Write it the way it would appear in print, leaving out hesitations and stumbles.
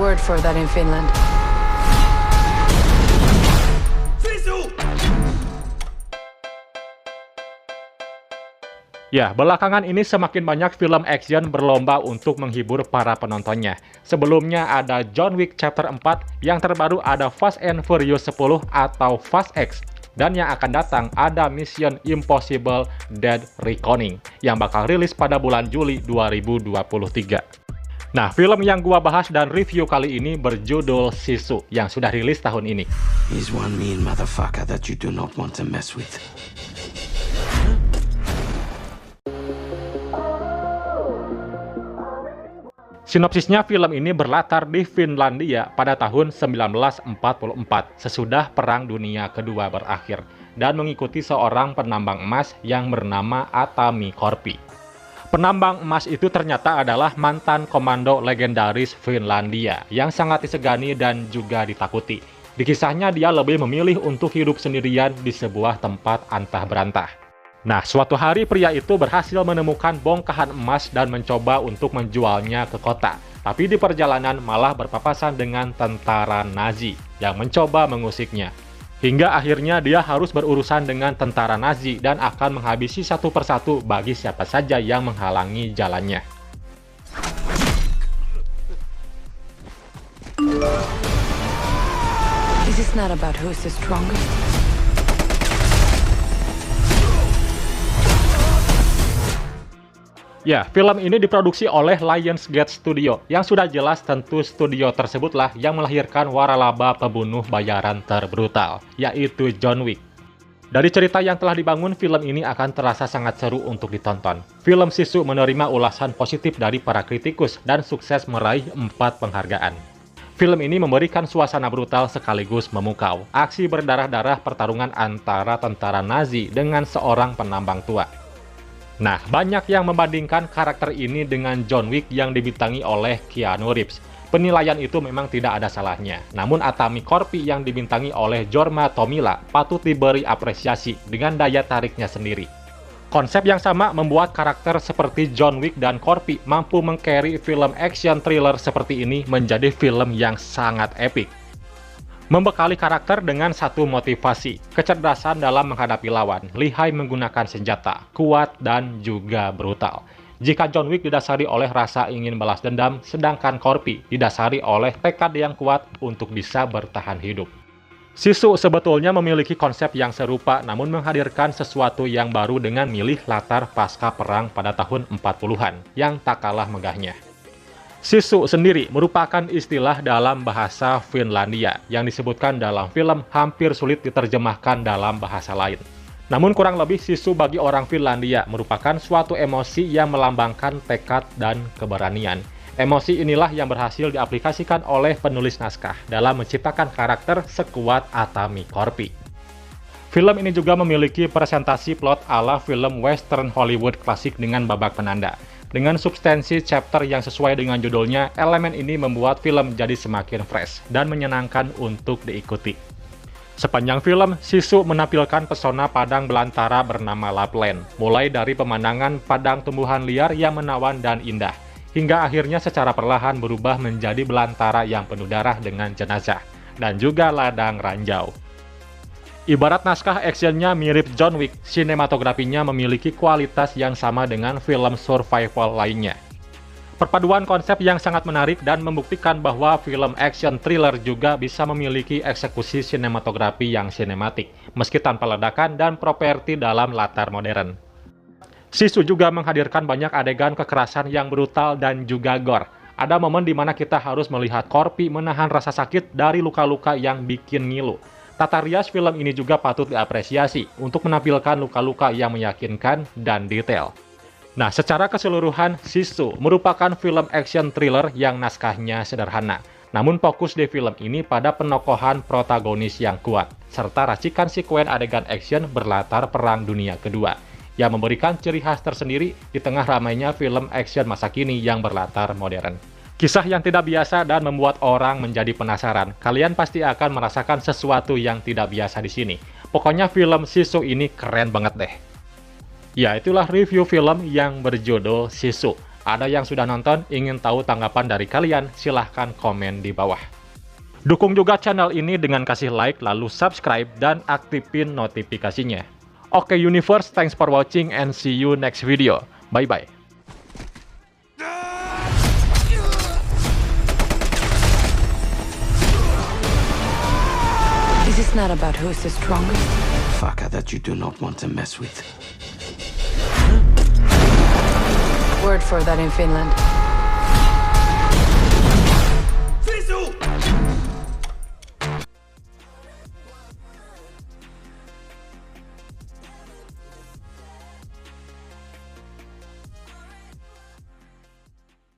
word for that in Finland. Ya, belakangan ini semakin banyak film action berlomba untuk menghibur para penontonnya. Sebelumnya ada John Wick Chapter 4, yang terbaru ada Fast and Furious 10 atau Fast X. Dan yang akan datang ada Mission Impossible Dead Reckoning, yang bakal rilis pada bulan Juli 2023. Nah, film yang gua bahas dan review kali ini berjudul Sisu, yang sudah rilis tahun ini. He's one mean motherfucker that you do not want to mess with. Sinopsisnya, film ini berlatar di Finlandia pada tahun 1944, sesudah Perang Dunia Kedua berakhir, dan mengikuti seorang penambang emas yang bernama Atami Korpi. Penambang emas itu ternyata adalah mantan komando legendaris Finlandia, yang sangat disegani dan juga ditakuti. Di kisahnya, dia lebih memilih untuk hidup sendirian di sebuah tempat antah berantah. Nah, suatu hari pria itu berhasil menemukan bongkahan emas dan mencoba untuk menjualnya ke kota. Tapi di perjalanan malah berpapasan dengan tentara Nazi yang mencoba mengusiknya. Hingga akhirnya dia harus berurusan dengan tentara Nazi dan akan menghabisi satu persatu bagi siapa saja yang menghalangi jalannya. This is not about who's the strongest. Ya, film ini diproduksi oleh Lionsgate Studio, yang sudah jelas tentu studio tersebutlah yang melahirkan waralaba pembunuh bayaran terbrutal, yaitu John Wick. Dari cerita yang telah dibangun, film ini akan terasa sangat seru untuk ditonton. Film Sisu menerima ulasan positif dari para kritikus dan sukses meraih 4 penghargaan. Film ini memberikan suasana brutal sekaligus memukau. Aksi berdarah-darah pertarungan antara tentara Nazi dengan seorang penambang tua. Nah, banyak yang membandingkan karakter ini dengan John Wick yang dibintangi oleh Keanu Reeves. Penilaian itu memang tidak ada salahnya. Namun Atami Korpi yang dibintangi oleh Jorma Tommila patut diberi apresiasi dengan daya tariknya sendiri. Konsep yang sama membuat karakter seperti John Wick dan Korpi mampu meng-carry film action thriller seperti ini menjadi film yang sangat epik. Membekali karakter dengan satu motivasi, kecerdasan dalam menghadapi lawan, lihai menggunakan senjata, kuat dan juga brutal. Jika John Wick didasari oleh rasa ingin balas dendam, sedangkan Korpi didasari oleh tekad yang kuat untuk bisa bertahan hidup. Sisu sebetulnya memiliki konsep yang serupa, namun menghadirkan sesuatu yang baru dengan milih latar pasca perang pada tahun 40-an, yang tak kalah megahnya. Sisu sendiri merupakan istilah dalam bahasa Finlandia yang disebutkan dalam film hampir sulit diterjemahkan dalam bahasa lain. Namun kurang lebih sisu bagi orang Finlandia merupakan suatu emosi yang melambangkan tekad dan keberanian. Emosi inilah yang berhasil diaplikasikan oleh penulis naskah dalam menciptakan karakter sekuat Atami Korpi. Film ini juga memiliki presentasi plot ala film western Hollywood klasik dengan babak penanda. Dengan substansi chapter yang sesuai dengan judulnya, elemen ini membuat film jadi semakin fresh dan menyenangkan untuk diikuti. Sepanjang film, Sisu menampilkan pesona padang belantara bernama Lapland, mulai dari pemandangan padang tumbuhan liar yang menawan dan indah, hingga akhirnya secara perlahan berubah menjadi belantara yang penuh darah dengan jenazah, dan juga ladang ranjau. Ibarat naskah actionnya mirip John Wick, sinematografinya memiliki kualitas yang sama dengan film survival lainnya. Perpaduan konsep yang sangat menarik dan membuktikan bahwa film action thriller juga bisa memiliki eksekusi sinematografi yang sinematik, meski tanpa ledakan dan properti dalam latar modern. Sisu juga menghadirkan banyak adegan kekerasan yang brutal dan juga gore. Ada momen di mana kita harus melihat Korpi menahan rasa sakit dari luka-luka yang bikin ngilu. Tata rias film ini juga patut diapresiasi untuk menampilkan luka-luka yang meyakinkan dan detail. Nah, secara keseluruhan, Sisu merupakan film action thriller yang naskahnya sederhana. Namun fokus di film ini pada penokohan protagonis yang kuat, serta racikan sekuen adegan action berlatar Perang Dunia Kedua, yang memberikan ciri khas tersendiri di tengah ramainya film action masa kini yang berlatar modern. Kisah yang tidak biasa dan membuat orang menjadi penasaran. Kalian pasti akan merasakan sesuatu yang tidak biasa di sini. Pokoknya film Sisu ini keren banget deh. Ya, itulah review film yang berjudul Sisu. Ada yang sudah nonton, ingin tahu tanggapan dari kalian? Silahkan komen di bawah. Dukung juga channel ini dengan kasih like, lalu subscribe, dan aktifin notifikasinya. Oke Universe, thanks for watching and see you next video. Bye-bye. This is not about who's the strongest. Fucker that you do not want to mess with. Word for that in Finland.